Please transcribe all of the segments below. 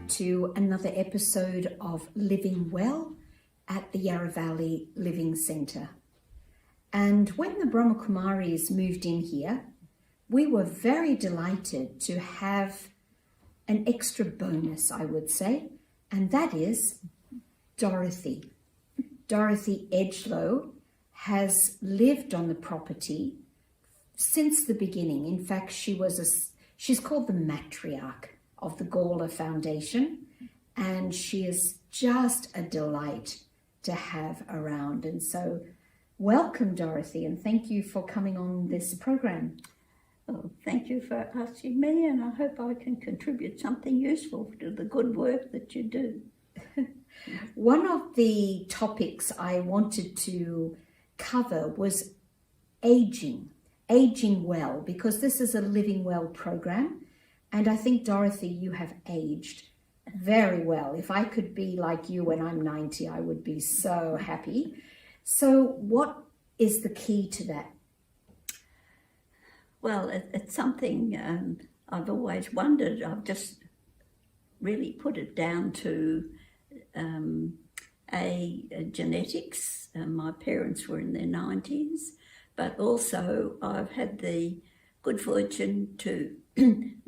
to another episode of Living Well at the Yarra Valley Living Centre. And when the Brahmakumaris moved in here, we were very delighted to have an extra bonus, I would say, and that is Dorothy. Dorothy Edgelow has lived on the property since the beginning. In fact, she's called the matriarch of the Gawler Foundation, and she is just a delight to have around. And so welcome, Dorothy, and thank you for coming on this program. Well, thank you for asking me, and I hope I can contribute something useful to the good work that you do. One of the topics I wanted to cover was aging well, because this is a Living Well program. And I think, Dorothy, you have aged very well. If I could be like you when I'm 90, I would be so happy. So what is the key to that? Well, it's something I've always wondered. I've just really put it down to genetics. My parents were in their 90s, but also I've had the good fortune to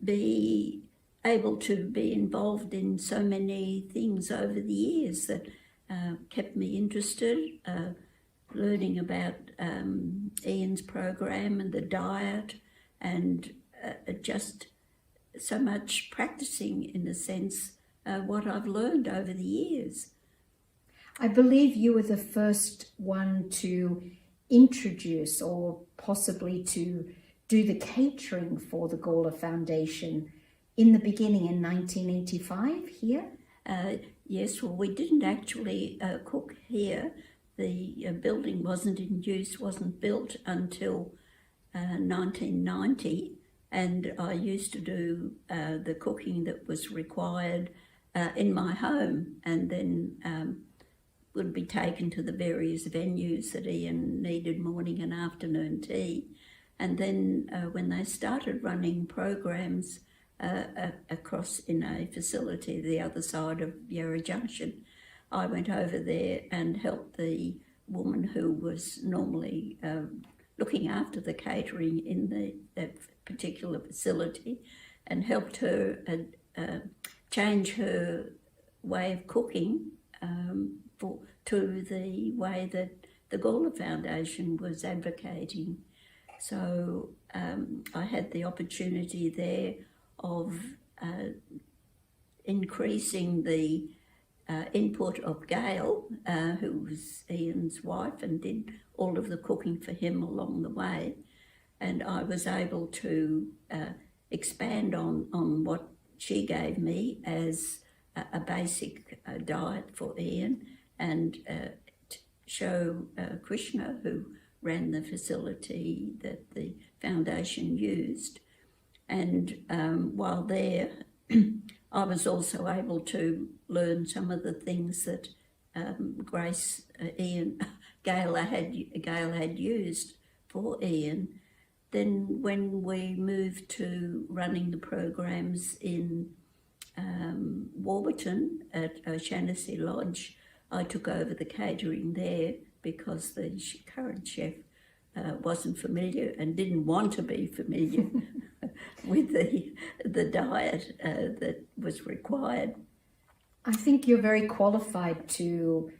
be able to be involved in so many things over the years that kept me interested, learning about Ian's program and the diet, and just so much practicing, in a sense, what I've learned over the years. I believe you were the first one to introduce, or possibly to do the catering for the Gawler Foundation in the beginning in 1985 here? Yes, well, we didn't actually cook here. The building wasn't in use, wasn't built until 1990, and I used to do the cooking that was required in my home, and then would be taken to the various venues that Ian needed morning and afternoon tea. And then when they started running programs across in a facility the other side of Yarra Junction, I went over there and helped the woman who was normally looking after the catering in that particular facility, and helped her change her way of cooking to the way that the Gawler Foundation was advocating. So I had the opportunity there of increasing the input of Gail, who was Ian's wife and did all of the cooking for him along the way. And I was able to expand on what she gave me as a basic diet for Ian, and show Krishna, who ran the facility that the foundation used. And while there, I was also able to learn some of the things that Gail had used for Ian. Then when we moved to running the programs in Warburton at O'Shanassy Lodge, I took over the catering there because the current chef wasn't familiar and didn't want to be familiar with the diet that was required. I think you're very qualified to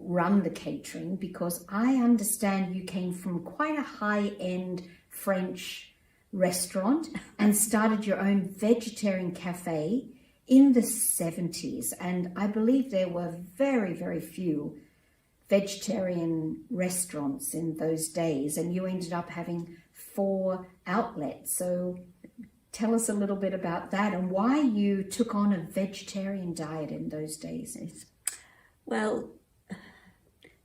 run the catering, because I understand you came from quite a high-end French restaurant and started your own vegetarian cafe in the 70s, and I believe there were very, very few vegetarian restaurants in those days, and you ended up having 4 outlets. So tell us a little bit about that and why you took on a vegetarian diet in those days. Well,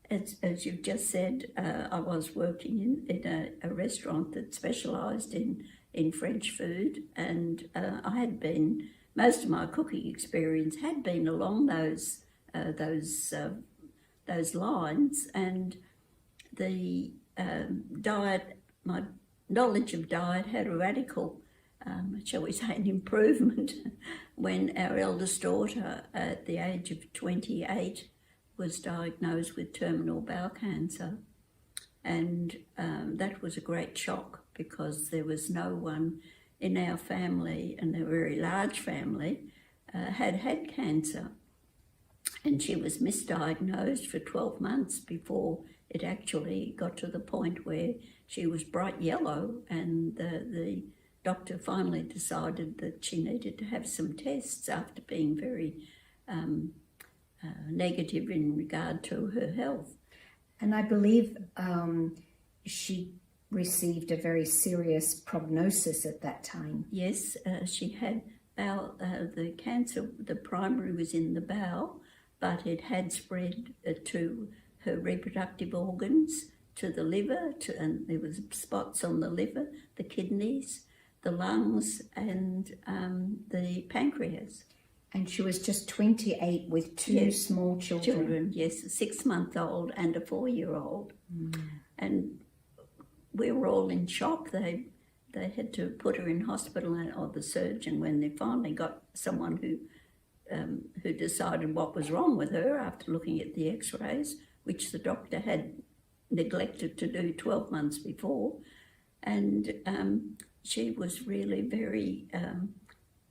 as you've just said, I was working in a restaurant that specialised in French food, and I had been, most of my cooking experience had been along those lines, and the diet, my knowledge of diet had a radical shall we say, an improvement when our eldest daughter, at the age of 28, was diagnosed with terminal bowel cancer. And that was a great shock because there was no one in our family, and a very large family, had cancer. And she was misdiagnosed for 12 months before it actually got to the point where she was bright yellow, and the doctor finally decided that she needed to have some tests after being very negative in regard to her health. And I believe she received a very serious prognosis at that time. Yes, she had bowel, the cancer, the primary was in the bowel, but it had spread to her reproductive organs, to the liver, and there was spots on the liver, the kidneys, the lungs, and the pancreas. And she was just 28 with two small children. Yes, a 6-month-old and a 4-year-old. And we were all in shock. They had to put her in hospital, or the surgeon, when they finally got someone who decided what was wrong with her after looking at the x-rays, which the doctor had neglected to do 12 months before. And she was really very,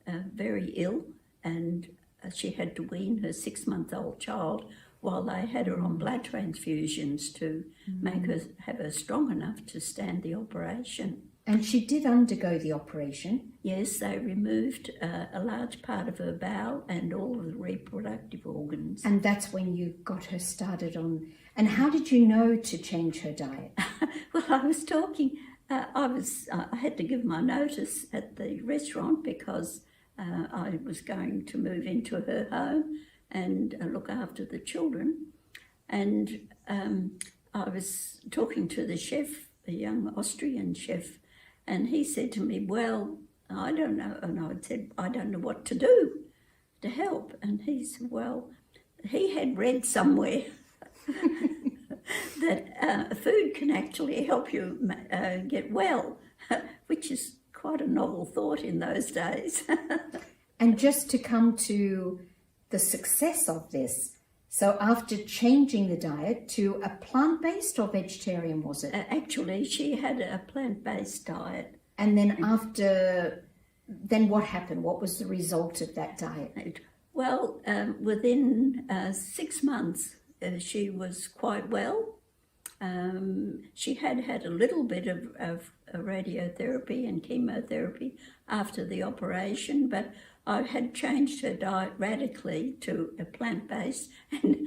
very ill, and she had to wean her 6-month-old child while they had her on blood transfusions to make her have her strong enough to stand the operation. And she did undergo the operation. Yes, they removed a large part of her bowel and all of the reproductive organs. And that's when you got her started on. And how did you know to change her diet? Well, I was talking. I had to give my notice at the restaurant because I was going to move into her home and look after the children. And I was talking to the chef, a young Austrian chef, and he said to me, well, I don't know. And I said, I don't know what to do to help. And he said, well, he had read somewhere that food can actually help you get well, which is quite a novel thought in those days. And just to come to the success of this, so after changing the diet to a plant-based or vegetarian, was it? Actually, she had a plant-based diet. And then then what happened? What was the result of that diet? Well, within 6 months, she was quite well. She had a little bit of radiotherapy and chemotherapy after the operation, but I had changed her diet radically to a plant-based, and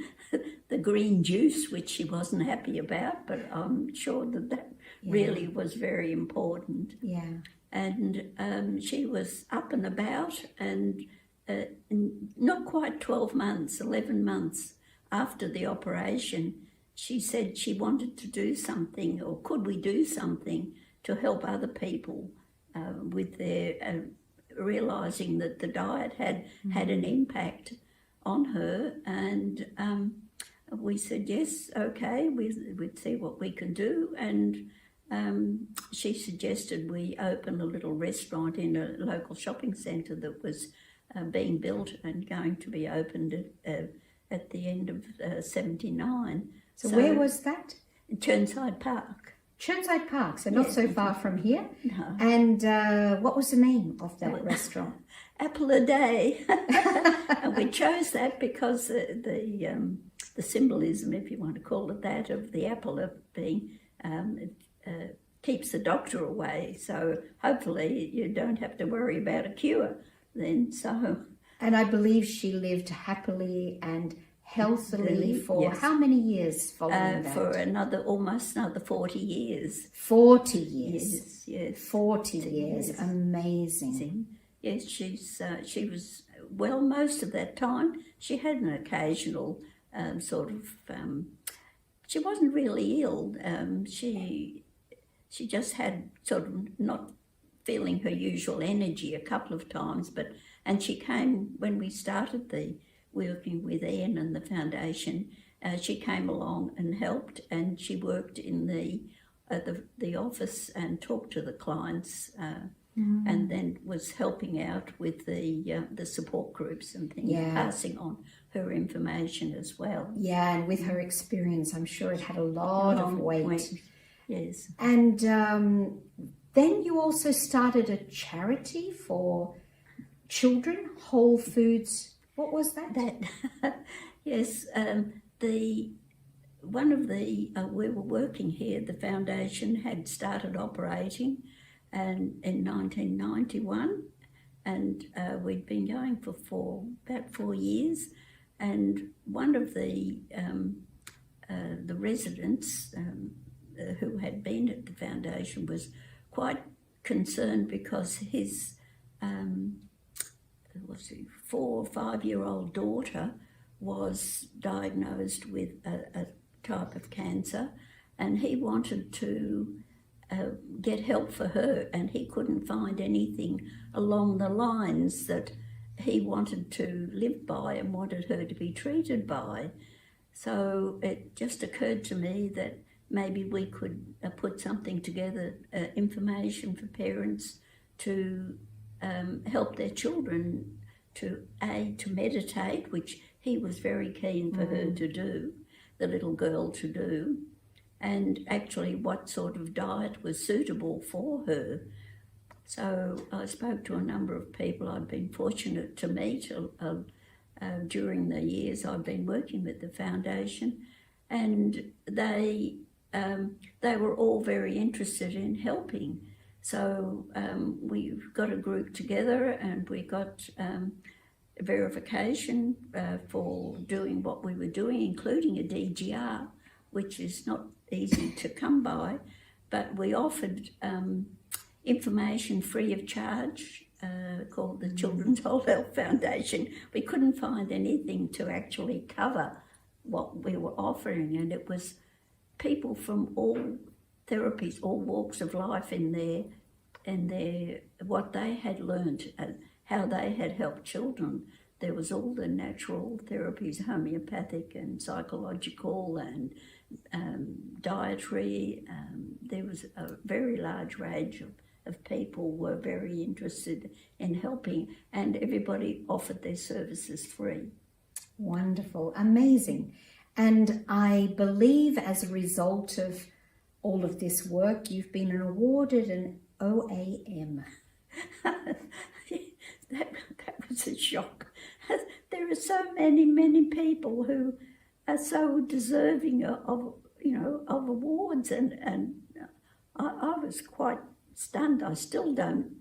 the green juice, which she wasn't happy about, but I'm sure that really was very important. Yeah. And she was up and about, and not quite 12 months, 11 months after the operation, she said she wanted to do something, or could we do something to help other people with their realising that the diet had an impact on her. And we said, yes, okay, we'd see what we can do. And she suggested we open a little restaurant in a local shopping centre that was being built and going to be opened at the end of 79. So where was that? Chirnside Park. Chirnside Park, so not so far from here. No. And what was the name of that restaurant? Apple a Day. And we chose that because the symbolism, if you want to call it that, of the apple of being keeps the doctor away. So hopefully you don't have to worry about a cure then. So. And I believe she lived happily and healthily for yes. how many years following that? For almost another 40 years. 40 years. Yes. 40 years. Yes. Amazing. Yes, she was well most of that time. She had an occasional she wasn't really ill. She just had sort of not feeling her usual energy a couple of times, and she came when we started working with Ian and the foundation. She came along and helped, and she worked in the office and talked to the clients and then was helping out with the support groups and things, Yeah. passing on her information as well. Yeah, and with her experience, I'm sure it had a lot of weight. Yes. And then you also started a charity for children, Whole Foods. What was that? Yes, one of the we were working here. The foundation had started operating, and in 1991, and we'd been going for about 4 years. And one of the residents who had been at the foundation was quite concerned because his 4 or 5-year-old daughter was diagnosed with a type of cancer, and he wanted to get help for her, and he couldn't find anything along the lines that he wanted to live by and wanted her to be treated by. So it just occurred to me that maybe we could put something together, information for parents to help their children to meditate, which he was very keen for her to do, the little girl to do, and actually what sort of diet was suitable for her. So I spoke to a number of people I've been fortunate to meet during the years I've been working with the foundation, and they were all very interested in helping. So we got a group together, and we got verification for doing what we were doing, including a DGR, which is not easy to come by, but we offered information free of charge called the Children's Whole Health Foundation. We couldn't find anything to actually cover what we were offering, and it was people from all therapies, all walks of life in their what they had learned and how they had helped children. There was all the natural therapies, homeopathic and psychological and dietary. There was a very large range of people were very interested in helping, and everybody offered their services free. Wonderful, amazing. And I believe as a result of all of this work, you've been awarded an OAM. that was a shock. There are so many people who are so deserving of awards, and I was quite stunned. I still don't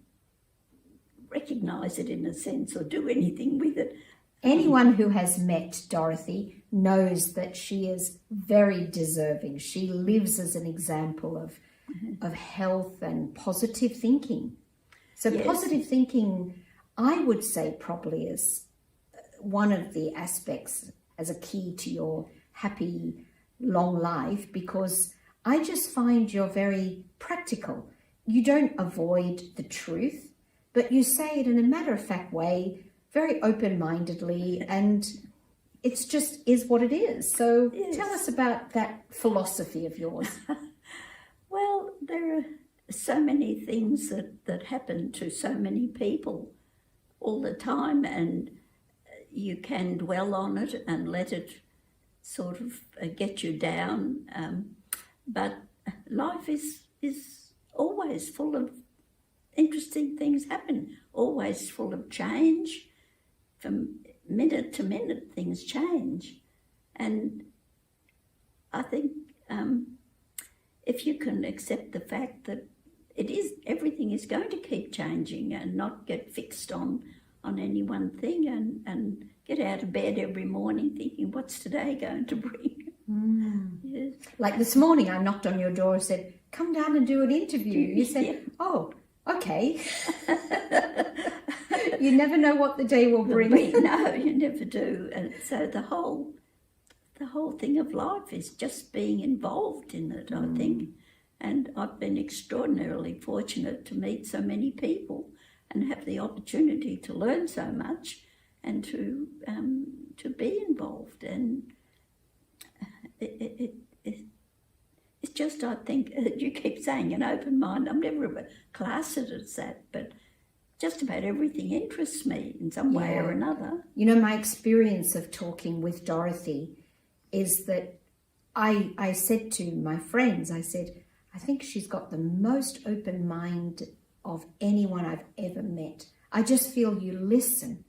recognise it in a sense or do anything with it. Anyone who has met Dorothy knows that she is very deserving. She lives as an example of health and positive thinking. So Yes. positive thinking, I would say, probably is one of the aspects as a key to your happy, long life, because I just find you're very practical. You don't avoid the truth, but you say it in a matter-of-fact way, very open-mindedly, and it's just is what it is. So Yes. tell us about that philosophy of yours. Well, there are so many things that happen to so many people all the time, and you can dwell on it and let it sort of get you down. But life is always full of interesting things happen, always full of change. From minute to minute, things change. And I think if you can accept the fact that everything is going to keep changing and not get fixed on any one thing, and get out of bed every morning thinking, what's today going to bring? Yes. Like this morning, I knocked on your door and said, come down and do an interview. You said, Yeah. oh, okay. You never know what the day will bring. No, you never do. And so the whole thing of life is just being involved in it, I think. And I've been extraordinarily fortunate to meet so many people and have the opportunity to learn so much and to be involved. And it's just, I think, you keep saying an open mind. I've never classed it as that, but just about everything interests me in some way or another. You know, my experience of talking with Dorothy is that I said to my friends, I said, I think she's got the most open mind of anyone I've ever met. I just feel you listen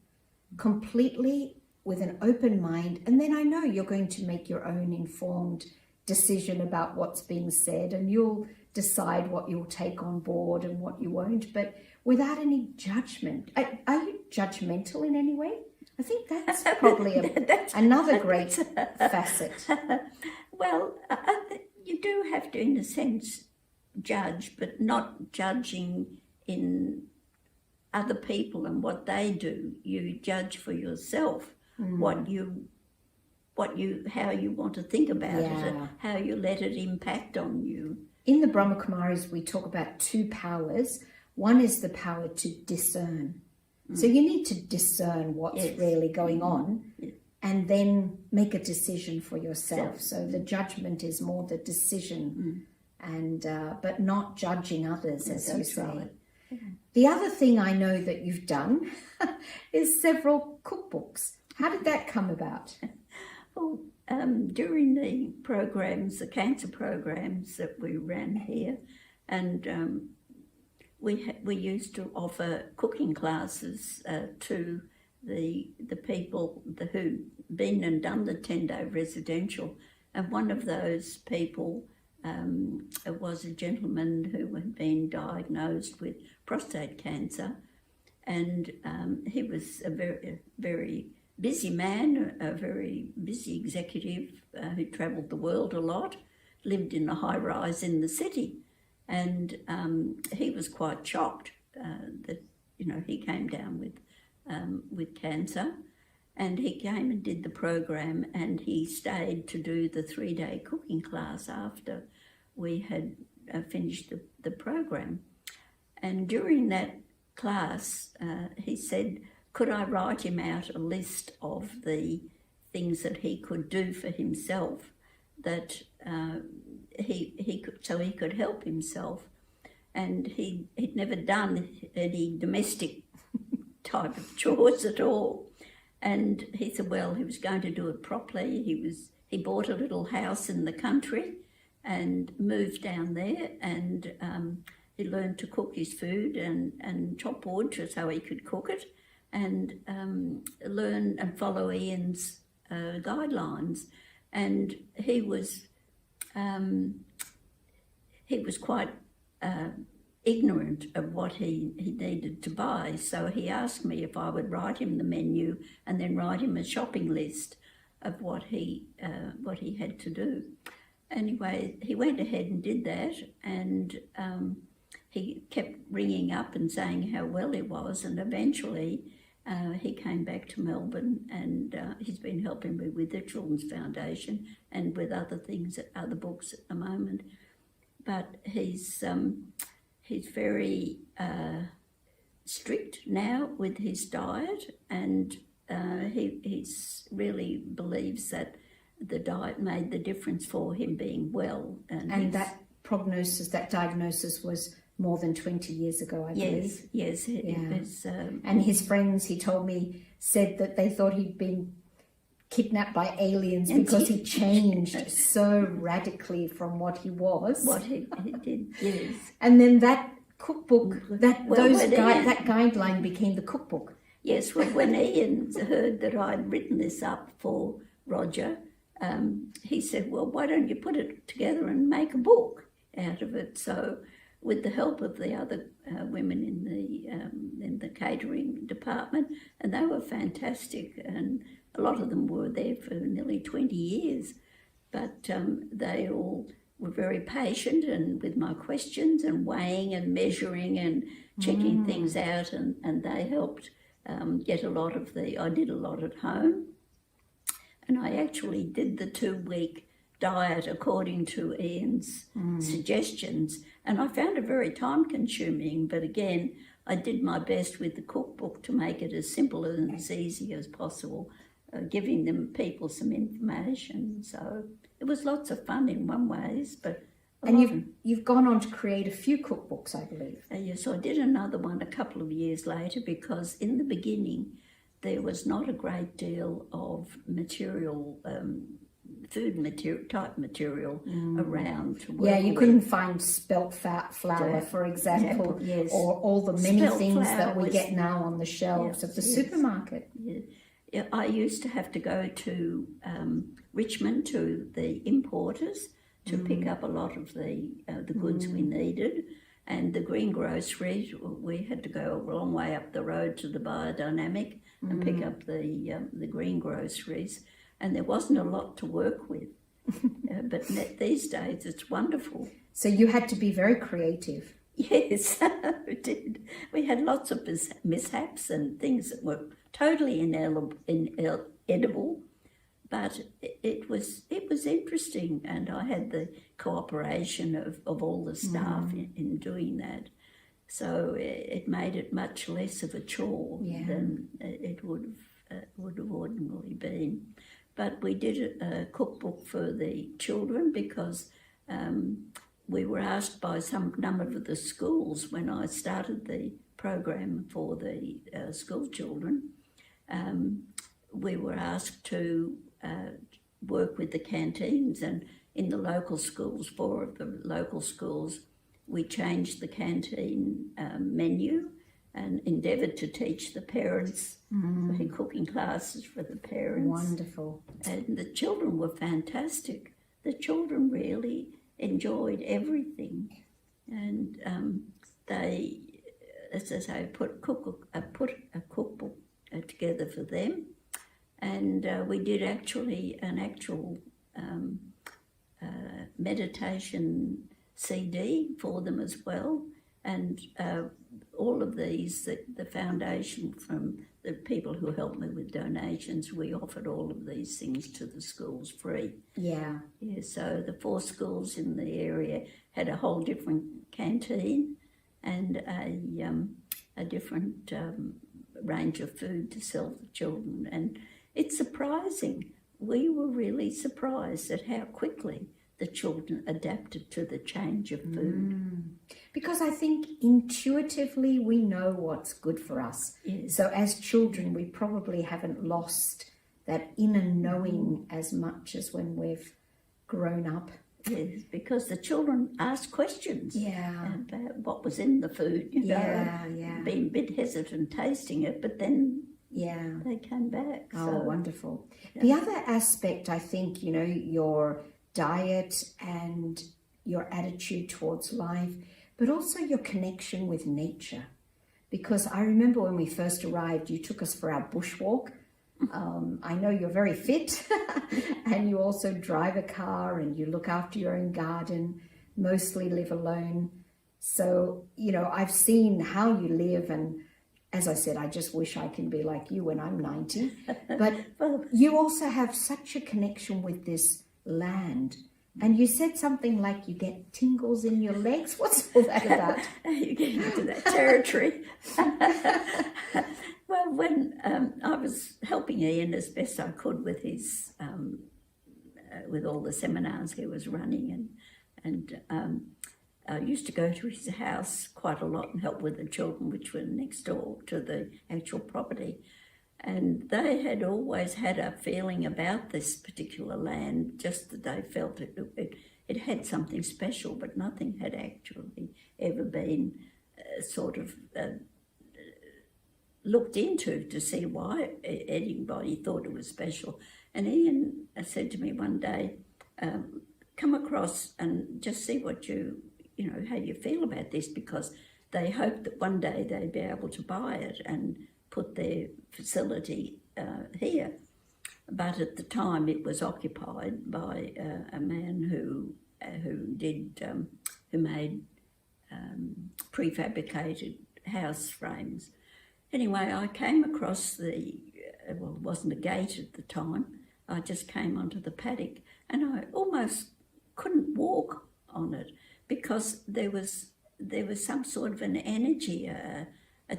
completely with an open mind, and then I know you're going to make your own informed decision about what's being said, and you'll decide what you'll take on board and what you won't, but without any judgment. Are you judgmental in any way? I think that's probably another great facet. Well, you do have to, in a sense, judge, but not judging in other people and what they do. You judge for yourself how you want to think about it, and how you let it impact on you. In the Brahma Kumaris, we talk about two powers. One is the power to discern. So you need to discern what's really going on and then make a decision for yourself. So the judgment is more the decision, and but not judging others, as you say. Right. The other thing I know that you've done is several cookbooks. How did that come about? Well, during the programs, the cancer programs that we ran here, and we used to offer cooking classes to the people who'd been and done the 10-day residential, and one of those people was a gentleman who had been diagnosed with prostate cancer, and he was a very, very busy man, a very busy executive who travelled the world a lot, lived in a high-rise in the city, and he was quite shocked that, you know, he came down with cancer, and he came and did the program, and he stayed to do the 3-day cooking class after we had finished the program. And during that class, he said, could I write him out a list of the things that he could do for himself that he could help himself. And he'd never done any domestic type of chores at all. And he said, well, he was going to do it properly. He bought a little house in the country and moved down there, and he learned to cook his food and chop wood so he could cook it, and learn and follow Ian's guidelines. And he was quite ignorant of what he needed to buy, so he asked me if I would write him the menu and then write him a shopping list of what he had to do. Anyway, he went ahead and did that, and he kept ringing up and saying how well he was, and eventually he came back to Melbourne, and he's been helping me with the Children's Foundation and with other things, other books at the moment. But he's very strict now with his diet, and he really believes that the diet made the difference for him being well. And that prognosis, that diagnosis was more than 20 years ago, I believe. Yes, it was. And his friends, he told me, said that they thought he'd been kidnapped by aliens because he changed so radically from what he was. What he did, yes. And then that cookbook, that guideline became the cookbook. Yes, well, when Ian heard that I'd written this up for Roger, he said, well, why don't you put it together and make a book out of it? So with the help of the other women in the catering department, and they were fantastic, and a lot of them were there for nearly 20 years, but they all were very patient and with my questions and weighing and measuring and checking things out, and they helped get a lot of I did a lot at home, and I actually did the 2-week diet according to Ian's suggestions, and I found it very time consuming, but again, I did my best with the cookbook to make it as simple and as easy as possible, giving people some information. So it was lots of fun in one ways, but And you've gone on to create a few cookbooks, I believe. Yes, I did another one a couple of years later, because in the beginning there was not a great deal of material, food material, type material around to work Yeah, you with. couldn't find spelt flour, Yeah, for example, yes. or all the many Spelt things that flour we was- get now on the shelves of the Yes. supermarket. Yeah, I used to have to go to Richmond to the importers to pick up a lot of the goods we needed, and the greengrocery, we had to go a long way up the road to the Biodynamic and pick up the greengroceries, and there wasn't a lot to work with. But these days it's wonderful. So you had to be very creative. Yes, we did. We had lots of mishaps and things that were totally inedible, but it was interesting, and I had the cooperation of all the staff in doing that. So it made it much less of a chore than it would have ordinarily been. But we did a cookbook for the children because we were asked by some number of the schools when I started the program for the school children. We were asked to work with the canteens, and in the local schools, 4 of the local schools, we changed the canteen menu and endeavoured to teach the parents. We had cooking classes for the parents. Wonderful. And the children were fantastic. The children really enjoyed everything, and they, as I say, put a cookbook together for them, and we did an actual meditation CD for them as well, and all of these, the foundation, from the people who helped me with donations, we offered all of these things to the schools free. Yeah. Yeah, so the 4 schools in the area had a whole different canteen and a different range of food to sell to children. And it's surprising. We were really surprised at how quickly the children adapted to the change of food. Because I think intuitively we know what's good for us. Yes. So as children, we probably haven't lost that inner knowing as much as when we've grown up. Yes, because the children asked questions about what was in the food, being a bit hesitant tasting it, but then they came back. Oh, wonderful. The other aspect, I think, your diet and your attitude towards life, but also your connection with nature. Because I remember when we first arrived, you took us for our bushwalk. I know you're very fit and you also drive a car and you look after your own garden, mostly live alone. So, I've seen how you live, and as I said, I just wish I can be like you when I'm 90. But you also have such a connection with this land. And you said something like you get tingles in your legs. What's all that about? You're getting into that territory. Well, when I was helping Ian as best I could with his, with all the seminars he was running, and I used to go to his house quite a lot and help with the children, which were next door to the actual property. And they had always had a feeling about this particular land, just that they felt it had something special, but nothing had actually ever been looked into to see why anybody thought it was special. And Ian said to me one day, come across and just see what how you feel about this, because they hoped that one day they'd be able to buy it and put their facility here. But at the time it was occupied by a man who made prefabricated house frames. Anyway, I came across it wasn't a gate at the time. I just came onto the paddock and I almost couldn't walk on it because there was some sort of an energy, a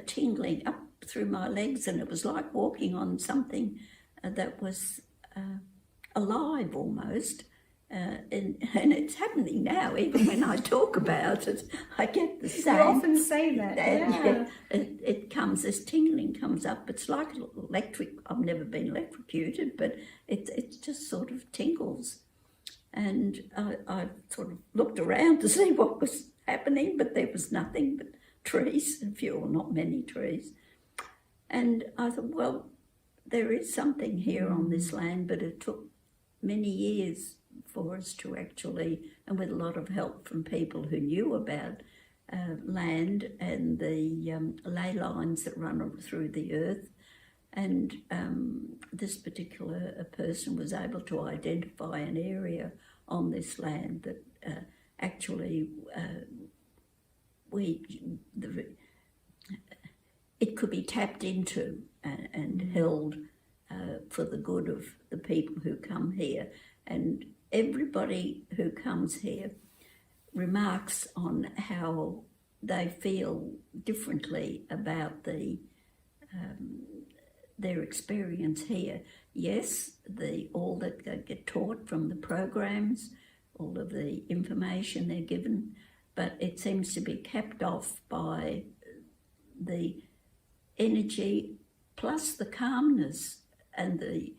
tingling up through my legs, and it was like walking on something that was alive almost. and it's happening now. Even when I talk about it, I get the same. You often say that. Yeah. It comes, this tingling comes up. It's like electric. I've never been electrocuted, but it just sort of tingles. And I sort of looked around to see what was happening, but there was nothing but trees, a few, or not many trees. And I thought, well, there is something here on this land, but it took many years for us to actually, and with a lot of help from people who knew about land and the ley lines that run through the earth. And this particular person was able to identify an area on this land that actually it could be tapped into and held for the good of the people who come here. And everybody who comes here remarks on how they feel differently about their experience here. Yes, all that they get taught from the programs, all of the information they're given, but it seems to be capped off by the energy plus the calmness and the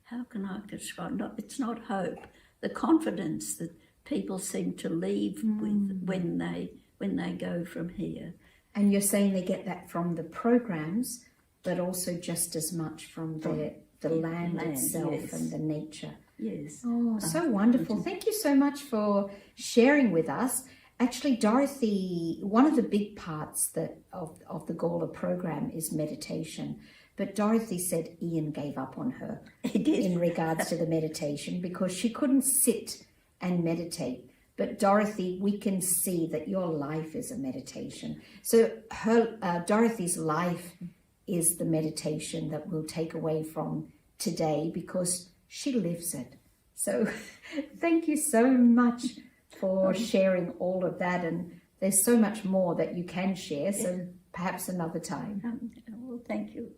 how can I describe? It's not hope. The confidence that people seem to leave with when they go from here. And you're saying they get that from the programs, but also just as much from the land itself, yes. and the nature. Yes. Oh, so wonderful. Thank you so much for sharing with us. Actually, Dorothy, one of the big parts of the Gawler program is meditation. But Dorothy said Ian gave up on her in regards to the meditation because she couldn't sit and meditate. But Dorothy, we can see that your life is a meditation. So Dorothy's life is the meditation that we'll take away from today because she lives it. So thank you so much for sharing all of that. And there's so much more that you can share. So perhaps another time. Well, thank you.